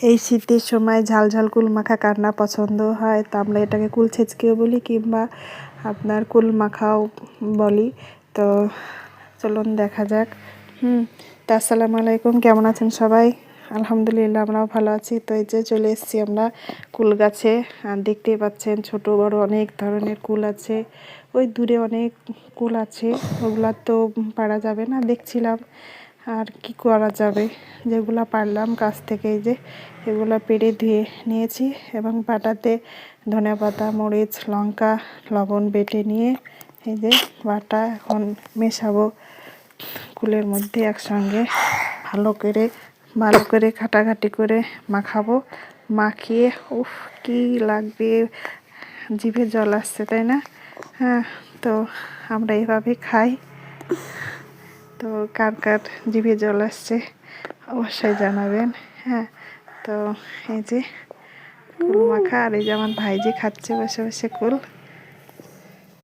এই শীতের সময় ঝাল ঝাল কুল মাখা কার না পছন্দ হয়, তো আমরা এটাকে কুল ছেঁচকেও বলি কিংবা আপনার কুল মাখাও বলি। তো চলুন দেখা যাক। তো আসসালামু আলাইকুম, কেমন আছেন সবাই? আলহামদুলিল্লাহ আমরাও ভালো আছি। তো এই যে চলে এসেছি আমরা কুল গাছে, আর দেখতেই পাচ্ছেন ছোট বড় অনেক ধরনের কুল আছে। ওই দূরে অনেক কুল আছে, ওগুলা তো পারা যাবে না, দেখছিলাম আর কি করা যাবে। যেগুলা পারলাম গাছ থেকে, এই যে এগুলা পেড়ে ধুয়ে নিয়েছি এবং বাটাতে ধনেপাতা, মরিচ, লঙ্কা, লবণ বেটে নিয়ে এই যে বাটা এখন মেশাবো কুলের মধ্যে একসঙ্গে ভালো করে ঘাটাঘাটি করে মাখাবো। মাখিয়ে উফ কি লাগবে, জিভে জল আসছে, তাই না? হ্যাঁ, তো আমরা এভাবে খাই। তো কার কার জিভে জল আসছে অবশ্যই জানাবেন। হ্যাঁ, তো এই যে কুল মাখা, আর এই যে আমার ভাইজি খাচ্ছে বসে বসে কুল।